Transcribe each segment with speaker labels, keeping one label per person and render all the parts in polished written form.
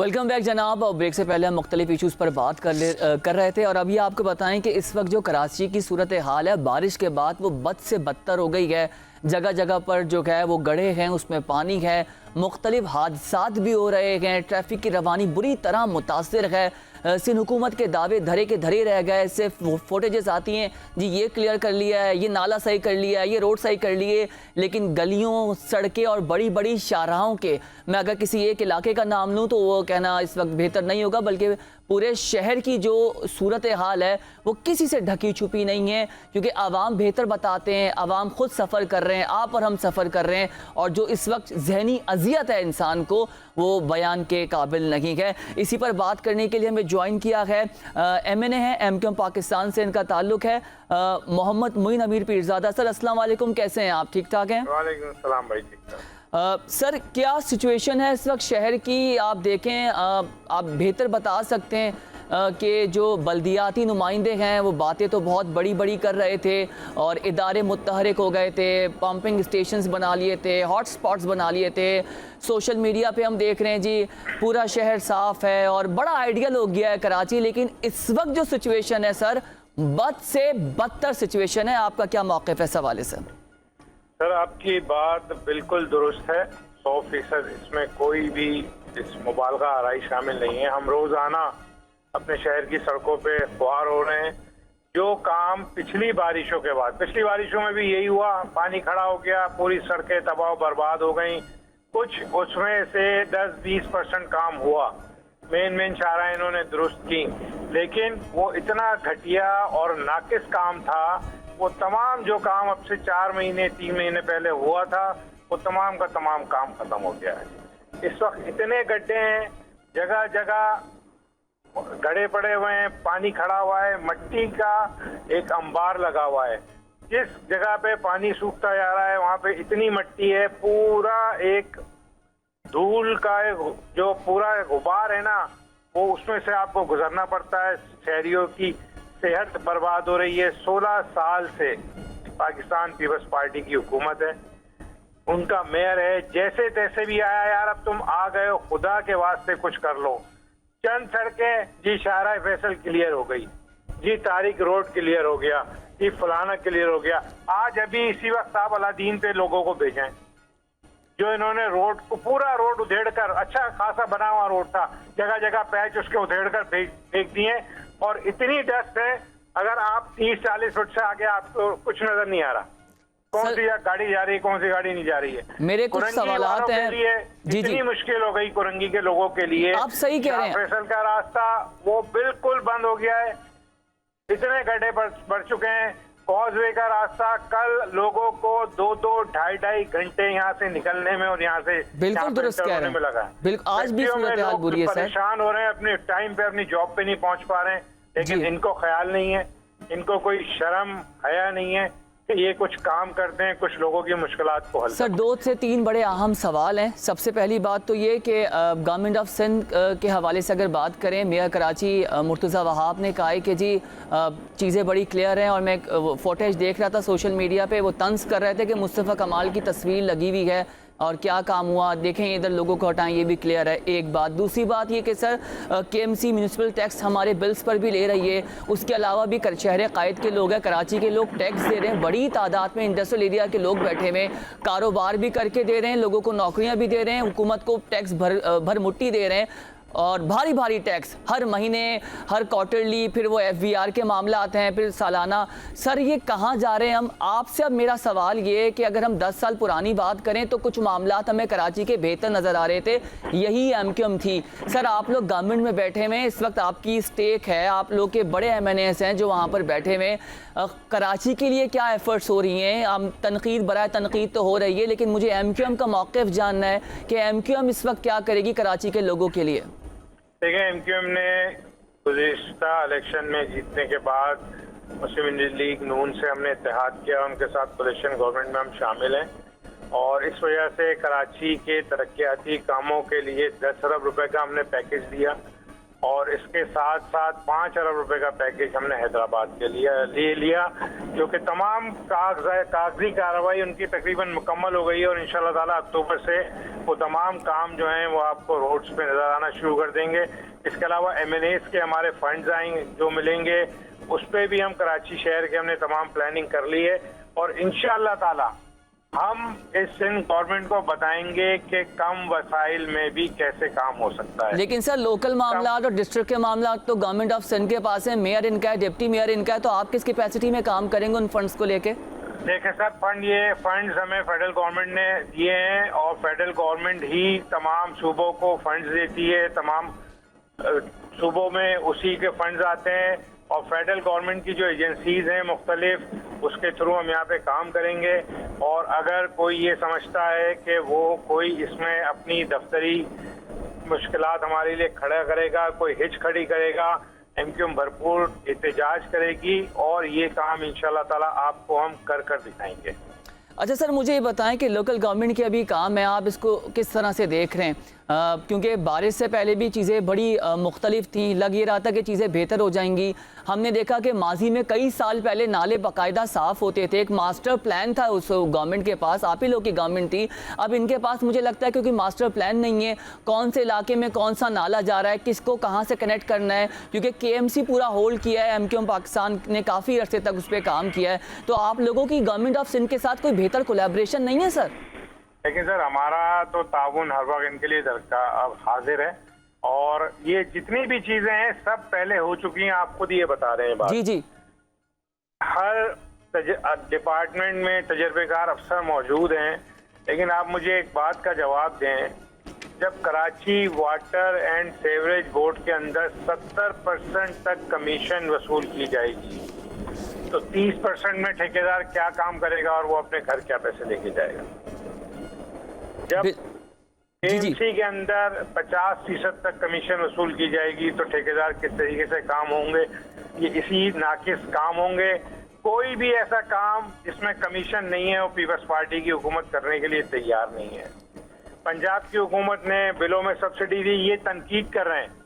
Speaker 1: Welcome back जनाब। और break से पहले हम मुख्तलिफ इशूज़ पर बात कर रहे थे और अभी आपको बताएं कि इस वक्त जो कराची की सूरत हाल है, बारिश के बाद वो बद से बदतर हो गई है। जगह जगह पर जो है वो गड्ढे हैं, उसमें पानी है, मुख्तलिफ हादसात भी हो रहे हैं, ट्रैफिक की रवानी बुरी तरह मुतासर है। सिंध हुकूमत के दावे धरे के धरे रह गए। सिर्फ फोटेजेस आती हैं जी, ये क्लियर कर लिया है, ये नाला सही कर लिया है, ये रोड सही कर लिए, लेकिन गलियों, सड़कें और बड़ी बड़ी शाहराहों के, मैं अगर किसी एक इलाके का नाम लूँ तो वो कहना इस वक्त बेहतर नहीं होगा, बल्कि पूरे शहर की जो सूरत हाल है वो किसी से ढकी छुपी नहीं है, क्योंकि आवाम बेहतर बताते हैं, आवाम खुद सफ़र कर रहे हैं, आप और हम सफ़र कर रहे हैं, और जो इस वक्त जहनी अजियत है इंसान को वो बयान के काबिल नहीं है। इसी पर बात करने के लिए हमें ज्वाइन किया है MNA है, MQM पाकिस्तान से इनका ताल्लुक है, मोहम्मद मुइन अमीर पीरजादा। सर अस्सलाम वालेकुम, कैसे हैं आप? ठीक ठाक हैं?
Speaker 2: वालेकुम सलाम भाई, ठीक ठाक।
Speaker 1: सर क्या सिचुएशन है इस वक्त शहर की? आप देखें, आप बेहतर बता सकते हैं कि जो बल्दियाती नुमाइंदे हैं वो बातें तो बहुत बड़ी बड़ी कर रहे थे और इदारे मुतहरिक हो गए थे, पंपिंग स्टेशंस बना लिए थे, हॉट स्पॉट्स बना लिए थे। सोशल मीडिया पे हम देख रहे हैं जी पूरा शहर साफ़ है और बड़ा आइडियल हो गया है कराची, लेकिन इस वक्त जो सिचुएशन है सर, बद से बदतर सिचुएशन है। आपका क्या मौक़िफ़ है इस हवाले से?
Speaker 2: सर आपकी बात बिल्कुल दुरुस्त है, 100%। इसमें कोई भी इस मुबालगा आराई शामिल नहीं है। हम रोजाना अपने शहर की सड़कों पे ख्वार हो रहे हैं। जो काम पिछली बारिशों के बाद, पिछली बारिशों में भी यही हुआ, पानी खड़ा हो गया, पूरी सड़कें तबाह बर्बाद हो गई। कुछ उसमें से 10-20% काम हुआ, मेन शाहराह इन्होंने दुरुस्त की, लेकिन वो इतना घटिया और नाकिस काम था। वो तमाम जो काम अब से 4 महीने 3 महीने पहले हुआ था, वो तमाम का तमाम काम खत्म हो गया है। इस वक्त इतने गड्ढे हैं, जगह जगह गड्ढे पड़े हुए हैं, पानी खड़ा हुआ है, मिट्टी का एक अंबार लगा हुआ है। जिस जगह पे पानी सूखता जा रहा है वहां पे इतनी मिट्टी है, पूरा एक धूल का जो पूरा गुबार है ना, वो उसमें से आपको गुजरना पड़ता है। शहरियों की सेहत बर्बाद हो रही है। 16 साल से पाकिस्तान पीपल्स पार्टी की हुकूमत है, उनका मेयर है, जैसे तैसे भी आया, यार अब तुम आ गए हो, खुदा के वास्ते कुछ कर लो। चंद सड़कें जी, शाहराह फैसल क्लियर हो गई जी, तारिक रोड क्लियर हो गया जी, फलाना क्लियर हो गया। आज अभी इसी वक्त आप अलादीन पे लोगों को भेजें, जो इन्होंने रोड को पूरा रोड उधेड़ कर, अच्छा खासा बना हुआ रोड था, जगह जगह पैच उसके उधेड़ कर फेंक दिए, और इतनी डस्ट है, अगर आप 30-40 फुट से आगे आपको कुछ नजर नहीं आ रहा, कौन सी गाड़ी जा रही है, कौन सी गाड़ी नहीं जा रही है।
Speaker 1: मेरे कुछ सवालात हैं जी।
Speaker 2: इतनी मुश्किल हो गई कुरंगी के लोगों के लिए।
Speaker 1: आप सही कह रहे हैं।
Speaker 2: फैसल का रास्ता वो बिल्कुल बंद हो गया है, इतने गड्ढे बढ़ चुके हैं। कॉजवे का रास्ता, कल लोगों को 2-2, 2.5 घंटे यहाँ से निकलने में और यहाँ से
Speaker 1: बिल्कुल दुरुस्त कह रहे हैं,
Speaker 2: लगा।
Speaker 1: बिल्कुल आज भी सूरत हाल बुरी है सर,
Speaker 2: परेशान हो रहे हैं, अपने टाइम पे अपनी जॉब पे नहीं पहुंच पा रहे हैं, लेकिन इनको ख्याल नहीं है, इनको कोई शर्म हया नहीं है कि ये कुछ काम करते हैं, कुछ लोगों की मुश्किलात को हल।
Speaker 1: सर 2 से 3 बड़े अहम सवाल हैं। सबसे पहली बात तो ये कि गवर्नमेंट ऑफ सिंध के हवाले से अगर बात करें, मेयर कराची मुर्तज़ा वहाब ने कहा है कि जी चीज़ें बड़ी क्लियर हैं, और मैं फुटेज देख रहा था सोशल मीडिया पे, वो तंज कर रहे थे कि मुस्तफ़ा कमाल की तस्वीर लगी हुई है और क्या काम हुआ, देखें इधर लोगों को हटाएं, ये भी क्लियर है। एक बात। दूसरी बात ये कि सर KMC म्यूनसिपल टैक्स हमारे बिल्स पर भी ले रही है, उसके अलावा भी शहर कायद के लोग हैं, कराची के लोग टैक्स दे रहे हैं, बड़ी तादाद में इंडस्ट्रियल एरिया के लोग बैठे हुए कारोबार भी करके दे रहे हैं, लोगों को नौकरियाँ भी दे रहे हैं, हुकूमत को टैक्स भर मुट्ठी दे रहे हैं, और भारी भारी टैक्स हर महीने, हर क्वार्टरली, फिर वो FVR के मामला आते हैं, फिर सालाना। सर ये कहाँ जा रहे हैं हम? आपसे अब मेरा सवाल ये है कि अगर हम 10 साल पुरानी बात करें तो कुछ मामलात हमें कराची के बेहतर नज़र आ रहे थे, यही MQM थी। सर आप लोग गवर्नमेंट में बैठे हुए, इस वक्त आपकी स्टेक है, आप लोग के बड़े MNAs हैं जो वहाँ पर बैठे हुए, कराची के लिए क्या एफर्ट्स हो रही हैं? हम तनकीद बराए तनकीद तो हो रही है, लेकिन मुझे MQM का मौक़िफ़ जानना है कि MQM इस वक्त क्या करेगी कराची के लोगों के लिए।
Speaker 2: देखिए, MQM ने गुज़िश्ता इलेक्शन में जीतने के बाद मुस्लिम इंडियन लीग नून से हमने इत्तेहाद किया, उनके साथ कोalition गवर्नमेंट में हम शामिल हैं, और इस वजह से कराची के तरक्याती कामों के लिए 10 अरब रुपए का हमने पैकेज दिया। और इसके साथ साथ 5 अरब रुपए का पैकेज हमने हैदराबाद के लिए ले लिया, जो कि तमाम कागजी कार्रवाई उनकी तकरीबन मुकम्मल हो गई है और इंशाल्लाह ताला अक्टूबर से वो तमाम काम जो हैं वो आपको रोड्स पे नजर आना शुरू कर देंगे। इसके अलावा MNAs के हमारे फंड्स आएंगे जो मिलेंगे, उस पर भी हम कराची शहर के हमने तमाम प्लानिंग कर ली है और इंशाल्लाह ताला हम इस सिंध गवर्नमेंट को बताएंगे कि कम वसाइल में भी कैसे काम हो सकता है।
Speaker 1: लेकिन सर लोकल मामला और डिस्ट्रिक्ट के मामला तो गवर्नमेंट ऑफ सिंध के पास है, मेयर इनका है, डिप्टी मेयर इनका है, तो आप किस कैपेसिटी में काम करेंगे उन फंड्स को लेके?
Speaker 2: देखिए सर, फंड्स हमें फेडरल गवर्नमेंट ने दिए हैं और फेडरल गवर्नमेंट ही तमाम सूबों को फंड्स देती है, तमाम सूबों में उसी के फंड्स आते हैं और फेडरल गवर्नमेंट की जो एजेंसीज हैं मुख्तलिफ, उसके थ्रू हम यहाँ पे काम करेंगे। और अगर कोई ये समझता है कि वो कोई इसमें अपनी दफ्तरी मुश्किलात हमारे लिए खड़ा करेगा, कोई हिच खड़ी करेगा, MQM भरपूर एहतजाज करेगी और ये काम इंशाल्लाह ताला आपको हम कर दिखाएंगे।
Speaker 1: अच्छा सर, मुझे ये बताएं कि लोकल गवर्नमेंट के अभी काम है, आप इसको किस तरह से देख रहे हैं? क्योंकि बारिश से पहले भी चीज़ें बड़ी मुख्तलिफ थी, लग ये रहा था कि चीज़ें बेहतर हो जाएंगी। हमने देखा कि माजी में कई साल पहले नाले बाकायदा साफ़ होते थे, एक मास्टर प्लान था उस गवर्नमेंट के पास, आप ही लोग की गवर्नमेंट थी। अब इनके पास मुझे लगता है क्योंकि मास्टर प्लान नहीं है, कौन से इलाके में कौन सा नाला जा रहा है, किसको कहाँ से कनेक्ट करना है, क्योंकि KMC पूरा होल्ड किया है, MQM पाकिस्तान ने काफ़ी अरसे तक उस पर काम किया है। तो आप लोगों की गवर्नमेंट ऑफ सिंध के साथ कोई बेहतर कोलैबोरेशन नहीं है सर?
Speaker 2: लेकिन सर हमारा तो ताउन हर वक्त इनके लिए अब हाजिर है और ये जितनी भी चीजें हैं सब पहले हो चुकी हैं, आप खुद ये बता रहे हैं बात।
Speaker 1: जी।
Speaker 2: हर डिपार्टमेंट में तजर्बेकार अफसर मौजूद हैं, लेकिन आप मुझे एक बात का जवाब दें, जब Karachi water and sewerage board के अंदर 70% तक कमीशन वसूल की जाएगी तो 30% में ठेकेदार क्या काम करेगा और वो अपने घर क्या पैसे लेके जाएगा? जब KMC के अंदर 50% तक कमीशन वसूल की जाएगी तो ठेकेदार किस तरीके से काम होंगे? ये इसी नाकिस काम होंगे। कोई भी ऐसा काम जिसमें कमीशन नहीं है वो पीपल्स पार्टी की हुकूमत करने के लिए तैयार नहीं है। पंजाब की हुकूमत ने बिलों में सब्सिडी दी, ये तनकीद कर रहे हैं।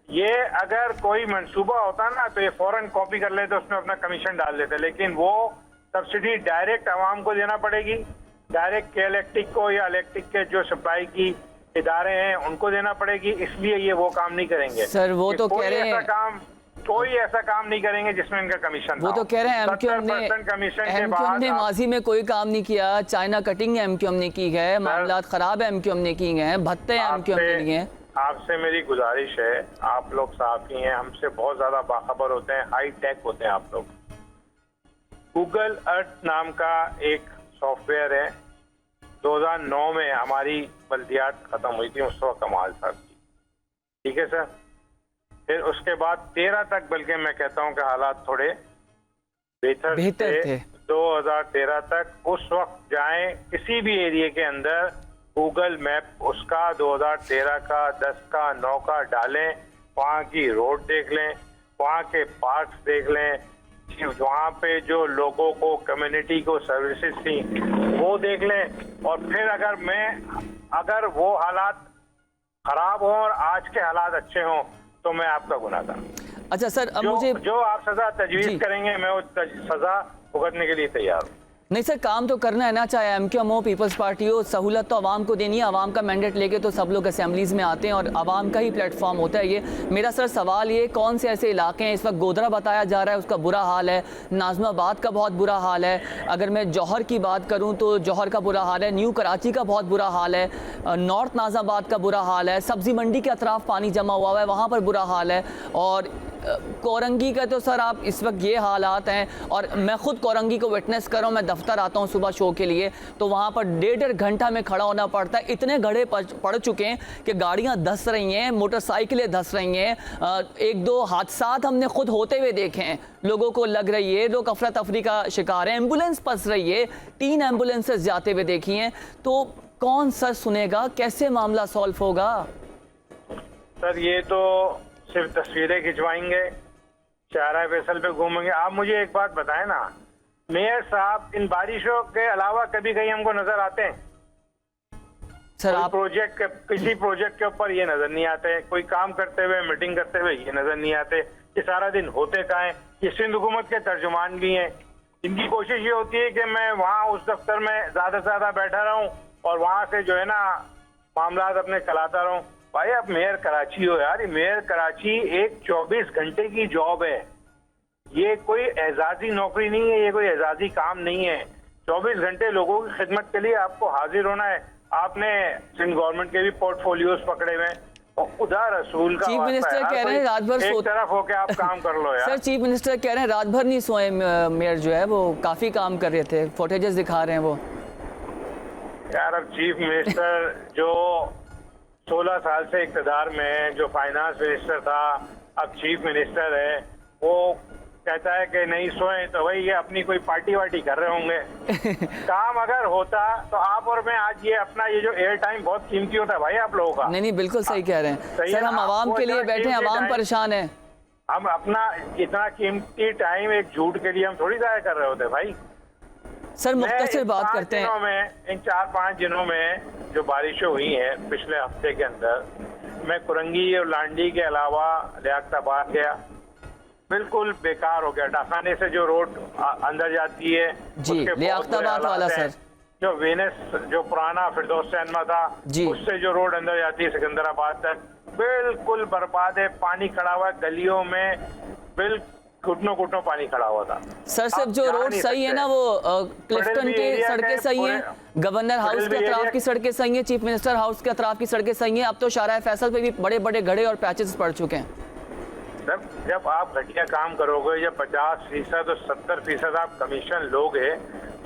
Speaker 2: ये अगर कोई मंसूबा होता ना तो ये फौरन कॉपी कर लेते, उसमें अपना कमीशन डाल देते, लेकिन वो सब्सिडी डायरेक्ट आवाम को देना पड़ेगी, डायरेक्ट के इलेक्ट्रिक को या इलेक्ट्रिक के जो सप्लाई की इदारे हैं उनको देना पड़ेगी, इसलिए ये वो काम नहीं करेंगे
Speaker 1: सर। वो तो कह रहे हैं
Speaker 2: कोई ऐसा काम नहीं करेंगे जिसमें इनका कमीशन।
Speaker 1: वो तो कह रहे हैं MQM ने माजी में कोई काम नहीं किया, चाइना कटिंग MQM ने की है, मामलात खराब MQM ने की हैं, भत्ते MQM ने लिए हैं।
Speaker 2: आपसे मेरी गुजारिश है, आप लोग साफी हैं, हमसे बहुत ज्यादा बाखबर होते हैं, हाई टेक होते हैं आप लोग। गूगल अर्थ नाम का एक सॉफ्टवेयर है, 2009 में हमारी बल्दियात खत्म हुई थी उस वक्त कमाल साहब की, ठीक है सर। फिर उसके बाद 13 तक, बल्कि मैं कहता हूं कि हालात थोड़े बेहतर थे। 2013 तक उस वक्त जाएं किसी भी एरिया के अंदर, गूगल मैप उसका 2013 का 10 का 9 का डालें, वहाँ की रोड देख लें, वहाँ के पार्क्स देख लें, वहाँ पे जो लोगों को कम्युनिटी को सर्विसेज थी वो देख लें। और फिर अगर वो हालात खराब हो और आज के हालात अच्छे हों तो मैं आपका गुनाहगार।
Speaker 1: अच्छा सर, अब मुझे
Speaker 2: जो आप सजा तजवीज करेंगे मैं वो सजा भुगतने के लिए तैयार हूँ।
Speaker 1: नहीं सर, काम तो करना है ना, चाहे MQM हो, पीपल्स पार्टी हो, सहूलत तो आवाम को देनी है। आवाम का मैंडेट लेके तो सब लोग असेंबलीज में आते हैं और आवाम का ही प्लेटफॉर्म होता है ये। मेरा सर सवाल ये, कौन से ऐसे इलाके हैं, इस वक्त गोधरा बताया जा रहा है उसका बुरा हाल है, नाज़िमाबाद का बहुत बुरा हाल है, अगर मैं जौहर की बात करूँ तो जौहर का बुरा हाल है, न्यू कराची का बहुत बुरा हाल है, नॉर्थ नाज़िमाबाद का बुरा हाल है, सब्ज़ी मंडी के अतराफ़ पानी जमा हुआ है वहाँ पर बुरा हाल है, और कोरंगी का तो सर आप इस वक्त ये हालात हैं। और मैं खुद कोरंगी को विटनेस कर रहा हूँ, मैं दफ्तर आता हूँ सुबह शो के लिए तो वहाँ पर 1.5 घंटा में खड़ा होना पड़ता है, इतने गड्ढे पड़ चुके हैं कि गाड़ियाँ धंस रही हैं, मोटरसाइकिलें धंस रही हैं, 1-2 हादसात हमने खुद होते हुए देखे हैं, लोगों को लग रही है, लोग अफरा तफरी का शिकार है, एम्बुलेंस फंस रही है, 3 एम्बुलेंसेस जाते हुए देखी हैं। तो कौन सर सुनेगा, कैसे मामला सॉल्व होगा? सर
Speaker 2: ये तो सिर्फ तस्वीरें खिंचवाएंगे, चारा फैसल पे घूमेंगे। आप मुझे एक बात बताएं ना, मेयर साहब इन बारिशों के अलावा कभी कहीं हमको नजर आते हैं?
Speaker 1: सर
Speaker 2: कोई
Speaker 1: आप
Speaker 2: प्रोजेक्ट किसी प्रोजेक्ट के ऊपर ये नजर नहीं आते, कोई काम करते हुए मीटिंग करते हुए ये नजर नहीं आते। ये सारा दिन होते कहाँ हैं? ये सिंध हुकूमत के तर्जुमान भी हैं। इनकी कोशिश ये होती है कि मैं वहाँ उस दफ्तर में ज्यादा से ज्यादा बैठा रहूं और वहां से जो है ना मामला अपने चलाता रहूं। भाई आप मेयर कराची हो यार, ये मेयर कराची एक 24 घंटे की जॉब है। ये कोई एजाजी नौकरी नहीं है, ये कोई एजाजी काम नहीं है। 24 घंटे लोगों की खिदमत के लिए आपको हाजिर होना है। आपने सिंध गवर्नमेंट के भी पोर्टफोलियोज पकड़े हुए हैं। खुदा रसूल का
Speaker 1: चीफ
Speaker 2: वास्ता
Speaker 1: मिनिस्टर
Speaker 2: यार,
Speaker 1: कह रहे हैं
Speaker 2: कोई
Speaker 1: रात भर
Speaker 2: एक तरफ होके आप काम कर लो यार।
Speaker 1: सर चीफ मिनिस्टर कह रहे हैं रात भर नहीं सोए, मेयर जो है वो काफी काम कर रहे थे, फुटेजेस दिखा रहे हैं वो।
Speaker 2: यार अब चीफ मिनिस्टर जो 16 साल से इक़्तिदार में है, जो फाइनेंस मिनिस्टर था अब चीफ मिनिस्टर है, वो कहता है कि नहीं सोए तो भाई ये अपनी कोई पार्टी वार्टी कर रहे होंगे। काम अगर होता तो आप और मैं आज ये अपना ये जो एयर टाइम बहुत कीमती होता है भाई आप लोगों का।
Speaker 1: नहीं बिल्कुल सही कह रहे हैं
Speaker 2: सही
Speaker 1: सर,
Speaker 2: है,
Speaker 1: हम आवाम
Speaker 2: आपको
Speaker 1: के लिए
Speaker 2: इतना
Speaker 1: बैठे हैं,
Speaker 2: कीमती
Speaker 1: आवाम
Speaker 2: टाइम-
Speaker 1: परेशान है।
Speaker 2: हम अपना इतना कीमती टाइम एक झूठ के लिए हम थोड़ी जाया कर रहे होते भाई।
Speaker 1: सर
Speaker 2: मैं
Speaker 1: मुख्तसर
Speaker 2: इन
Speaker 1: बात
Speaker 2: 5
Speaker 1: करते
Speaker 2: दिनों
Speaker 1: हैं।
Speaker 2: में इन 4-5 दिनों में जो बारिशें हुई हैं पिछले हफ्ते के अंदर, मैं कुरंगी और लांडी के अलावा लियाकताबाद गया, बिल्कुल बेकार हो गया। डाखाने से जो रोड अंदर जाती है
Speaker 1: जी,
Speaker 2: उसके बहुत
Speaker 1: लियाकताबाद
Speaker 2: बुरे हालात
Speaker 1: वाला
Speaker 2: हैं।
Speaker 1: सर।
Speaker 2: जो वेनिस जो पुराना फिरदौस सिनेमा था
Speaker 1: जी।
Speaker 2: उससे जो रोड अंदर जाती है सिकंदराबाद तक बिल्कुल बर्बाद है। पानी खड़ा हुआ है गलियों में, बिल्कुल घुटनों घुटनों पानी खड़ा हुआ था।
Speaker 1: सर सिर्फ
Speaker 2: आप
Speaker 1: जो
Speaker 2: जा
Speaker 1: रोड
Speaker 2: नहीं
Speaker 1: सही है
Speaker 2: सकते।
Speaker 1: ना वो क्लिफ्टन
Speaker 2: मिडिल
Speaker 1: के
Speaker 2: एरिया
Speaker 1: सड़कें
Speaker 2: के
Speaker 1: सही हैं, गवर्नर हाउस
Speaker 2: मिडिल
Speaker 1: के
Speaker 2: एरिया
Speaker 1: अतराफ की सड़कें सही हैं, चीफ मिनिस्टर हाउस के अतराफ की सड़कें सही हैं। अब तो शाहराह फैसल पे भी बड़े बड़े गड्ढे और पैचेस पड़ चुके हैं।
Speaker 2: जब आप घटिया काम करोगे, जब 50% और 70% आप कमीशन लोगे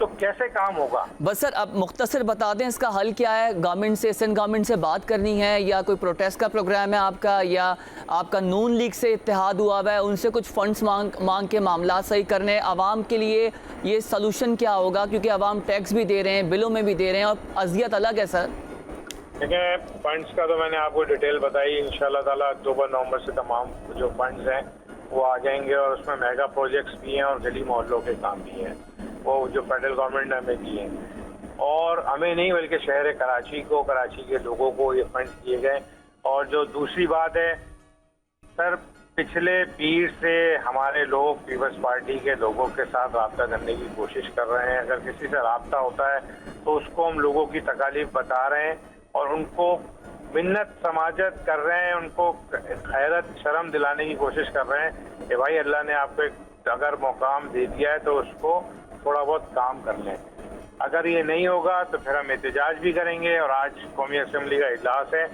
Speaker 2: तो कैसे काम होगा?
Speaker 1: बस सर अब मुख्तसर बता दें इसका हल क्या है? गवर्नमेंट से, सिंध गवर्नमेंट से बात करनी है या कोई प्रोटेस्ट का प्रोग्राम है आपका, या आपका नून लीग से इत्तेहाद हुआ हुआ है, उनसे कुछ फंड्स मांग के मामला सही करने? आवाम के लिए ये सलूशन क्या होगा? क्योंकि आवाम टैक्स भी दे रहे हैं, बिलों में भी दे रहे हैं और अजियत अलग है सर।
Speaker 2: देखिए फंड्स का तो मैंने आपको डिटेल बताई। इंशाल्लाह ताला अक्टूबर-नवंबर से तमाम जो फंड्स हैं वो आ जाएंगे और उसमें मेगा प्रोजेक्ट्स भी हैं और गली मोहल्लों के काम भी हैं, वो जो फेडरल गवर्नमेंट ने हमें दिए हैं। और हमें नहीं बल्कि शहर कराची को, कराची के लोगों को ये फंड्स दिए गए। और जो दूसरी बात है सर, पिछले पीर से हमारे लोग पीपल्स पार्टी के लोगों के साथ रब्ता करने की कोशिश कर रहे हैं। अगर किसी से रब्ता होता है तो उसको हम लोगों की तकालीफ बता रहे हैं और उनको मिन्नत समाजत कर रहे हैं, उनको खैरत शर्म दिलाने की कोशिश कर रहे हैं कि भाई अल्लाह ने आपको एक अगर मकाम दे दिया है तो उसको थोड़ा बहुत काम कर लें। अगर ये नहीं होगा तो फिर हम एहतजाज भी करेंगे। और आज कौमी असेंबली का इजलास है,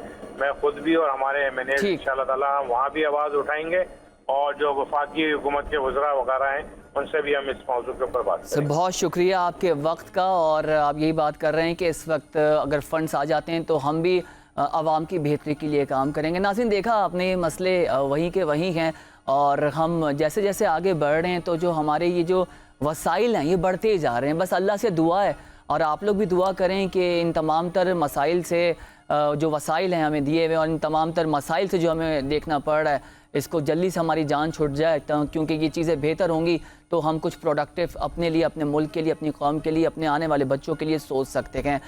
Speaker 2: मैं खुद भी और हमारे MNA
Speaker 1: ठीक।
Speaker 2: इंशाल्लाह ताला वहाँ भी आवाज़ उठाएंगे और जो वफाकी हुकूमत के वज़रा वगैरह हैं उनसे भी हम इस मौजू के ऊपर बात
Speaker 1: सर
Speaker 2: करेंगे।
Speaker 1: बहुत शुक्रिया आपके वक्त का। और आप यही बात कर रहे हैं कि इस वक्त अगर फंड्स आ जाते हैं तो हम भी आवाम की बेहतरी के लिए काम करेंगे। नाज़रीन देखा आपने, मसले वहीं के वहीं हैं और हम जैसे जैसे आगे बढ़ रहे हैं तो जो हमारे ये जो वसाइल हैं ये बढ़ते ही जा रहे हैं। बस अल्लाह से दुआ है और आप लोग भी दुआ करें कि इन तमाम तर मसाइल से जो वसाइल हैं हमें दिए हुए और इन तमाम तर मसाइल से जो हमें देखना पड़ रहा है इसको जल्दी से हमारी जान छूट जाए, क्योंकि ये चीज़ें बेहतर होंगी तो हम कुछ प्रोडक्टिव अपने लिए, अपने मुल्क के लिए, अपनी कौम के लिए, अपने आने वाले बच्चों के लिए सोच सकते हैं।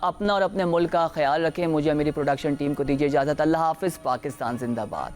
Speaker 1: अपना और अपने मुल्क का ख्याल रखें। मुझे मेरी प्रोडक्शन टीम को दीजिए इजाज़त। अल्लाह हाफ़िज़। पाकिस्तान जिंदाबाद।